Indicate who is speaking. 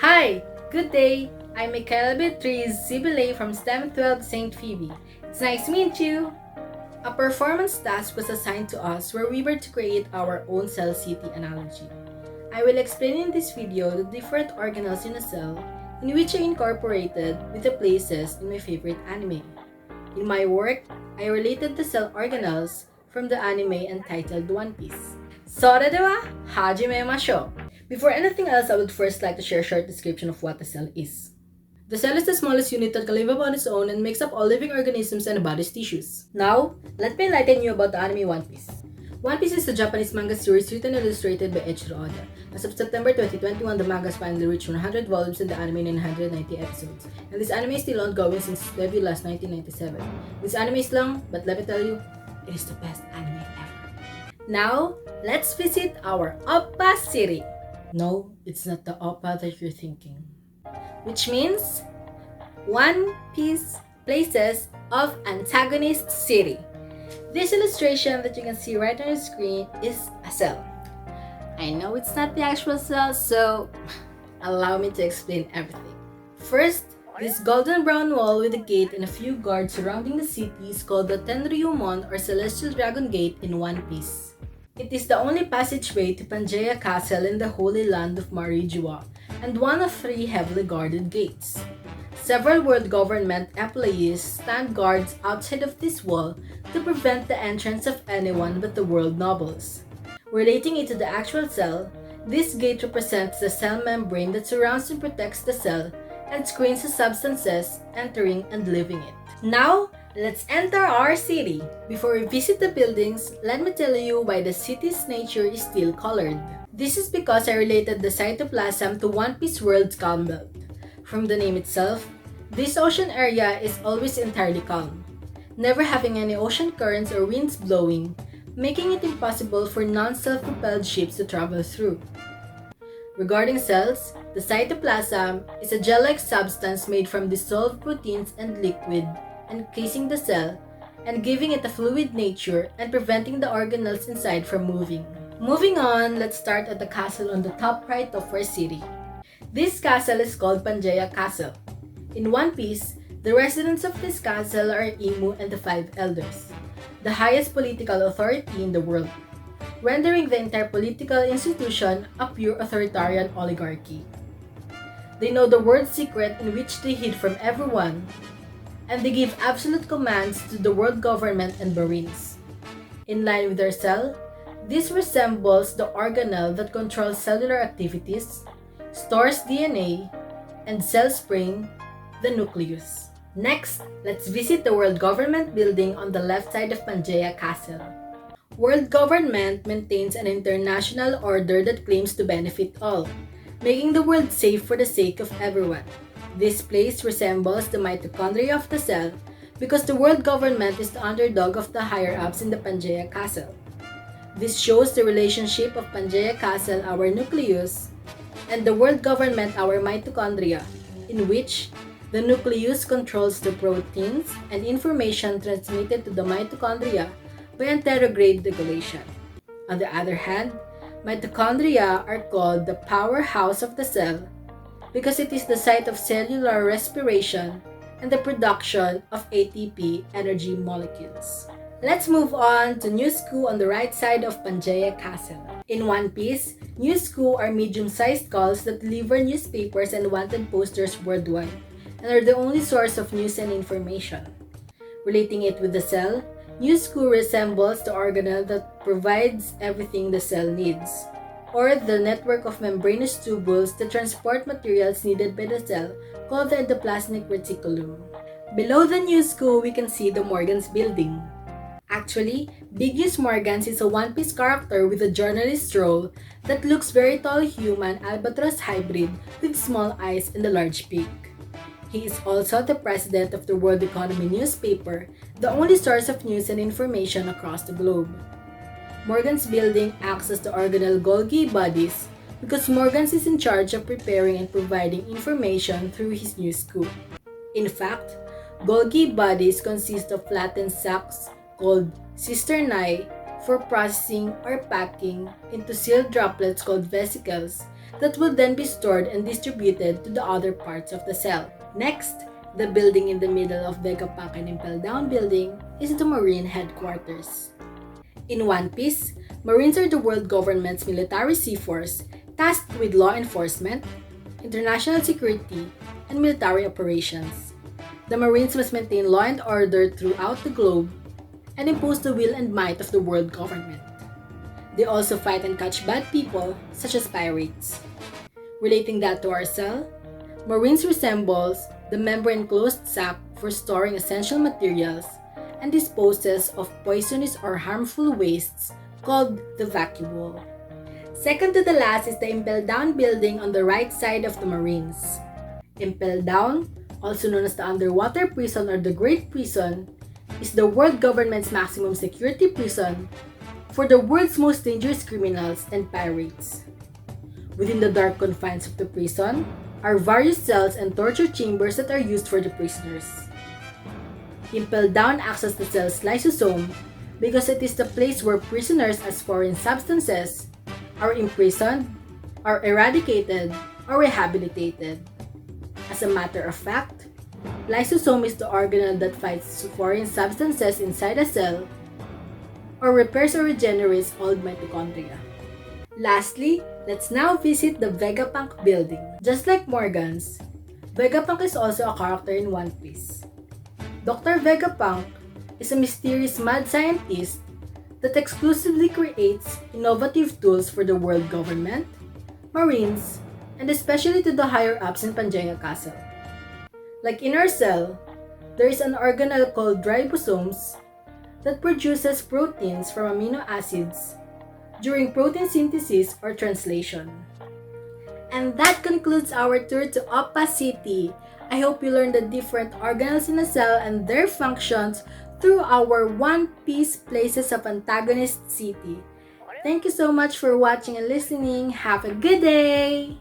Speaker 1: Hi, good day. I'm Micaela Beatriz Beley from STEM 12 St. Phoebe. It's nice to meet you. A performance task was assigned to us where we were to create our own cell city analogy. I will explain in this video the different organelles in a cell in which I incorporated with the places in my favorite anime. In my work, I related the cell organelles from the anime entitled One Piece. それでは始めましょう. Before anything else, I would first like to share a short description of what a cell is. The cell is the smallest unit that can live on its own and makes up all living organisms and the body's tissues. Now, let me enlighten you about the anime One Piece. One Piece is a Japanese manga series written and illustrated by Eiichiro Oda. As of September 2021, the manga has finally reached 100 volumes and the anime 990 episodes. And this anime is still ongoing since its debut last 1997. This anime is long, but let me tell you, it is the best anime ever. Now, let's visit our Oppa City. No, it's not the Oppa that you're thinking. Which means One Piece Places of Antagonist City. This illustration that you can see right on the screen is a cell. I know it's not the actual cell, so allow me to explain everything. First, this golden brown wall with a gate and a few guards surrounding the city is called the Tenryumon or Celestial Dragon Gate in One Piece. It is the only passageway to Pangaea Castle in the Holy Land of Marijua, and one of 3 heavily guarded gates. Several world government employees stand guards outside of this wall to prevent the entrance of anyone but the world nobles. Relating it to the actual cell, this gate represents the cell membrane that surrounds and protects the cell and screens the substances entering and leaving it. Now, let's enter our city. Before we visit the buildings, let me tell you why the city's nature is still colored. This is because I related the cytoplasm to One Piece World's calm belt. From the name itself, this ocean area is always entirely calm, never having any ocean currents or winds blowing, making it impossible for non-self-propelled ships to travel through. Regarding cells, the cytoplasm is a gel-like substance made from dissolved proteins and liquid encasing the cell and giving it a fluid nature and preventing the organelles inside from moving. Moving on, let's start at the castle on the top right of our city. This castle is called Pangaea Castle. In One Piece, the residents of this castle are Imu and the 5 elders, the highest political authority in the world, rendering the entire political institution a pure authoritarian oligarchy. They know the world's secret in which they hid from everyone, and they give absolute commands to the world government and marines. In line with their cell, this resembles the organelle that controls cellular activities, stores DNA, and cell spring, the nucleus. Next, let's visit the World Government building on the left side of Pangaea Castle. World government maintains an international order that claims to benefit all, making the world safe for the sake of everyone. This place resembles the mitochondria of the cell because the world government is the underdog of the higher-ups in the Pangaea Castle. This shows the relationship of Pangaea Castle, our nucleus, and the world government, our mitochondria, in which the nucleus controls the proteins and information transmitted to the mitochondria by anterograde regulation. On the other hand, mitochondria are called the powerhouse of the cell because it is the site of cellular respiration and the production of ATP energy molecules. Let's move on to Newsku on the right side of Pangaea Castle. In One Piece, Newsku are medium-sized culls that deliver newspapers and wanted posters worldwide and are the only source of news and information. Relating it with the cell, Newsku resembles the organelle that provides everything the cell needs, or the network of membranous tubules that transport materials needed by the cell called the endoplasmic reticulum. Below the Newsku, we can see the Morgans building. Actually, Bigus Morgans is a One Piece character with a journalist role that looks very tall human albatross hybrid with small eyes and a large beak. He is also the president of the World Economy newspaper, the only source of news and information across the globe. Morgan's building acts as the organelle Golgi bodies because Morgans is in charge of preparing and providing information through his news scoop. In fact, Golgi bodies consist of flattened sacks called cisternae for processing or packing into sealed droplets called vesicles that will then be stored and distributed to the other parts of the cell. Next, the building in the middle of Vegapunk and Impeldown building is the Marine headquarters. In One Piece, Marines are the world government's military sea force tasked with law enforcement, international security, and military operations. The Marines must maintain law and order throughout the globe and impose the will and might of the world government. They also fight and catch bad people, such as pirates. Relating that to our cell, Marines resembles the membrane-closed sac for storing essential materials and disposes of poisonous or harmful wastes called the vacuole. Second to the last is the Impeldown building on the right side of the Marines. Impeldown, also known as the underwater prison or the Great Prison, is the world government's maximum security prison for the world's most dangerous criminals and pirates. Within the dark confines of the prison are various cells and torture chambers that are used for the prisoners. Impeldown acts as the cell's lysosome because it is the place where prisoners as foreign substances are imprisoned, are eradicated, or rehabilitated. As a matter of fact, lysosome is the organelle that fights foreign substances inside a cell or repairs or regenerates old mitochondria. Lastly, let's now visit the Vegapunk building. Just like Morgan's, Vegapunk is also a character in One Piece. Dr. Vegapunk is a mysterious mad scientist that exclusively creates innovative tools for the world government, Marines, and especially to the higher-ups in Pangaea Castle. Like in our cell, there is an organelle called ribosomes that produces proteins from amino acids during protein synthesis or translation. And that concludes our tour to Oppa City. I hope you learned the different organelles in a cell and their functions through our One Piece Places of Antagonist City. Thank you so much for watching and listening. Have a good day!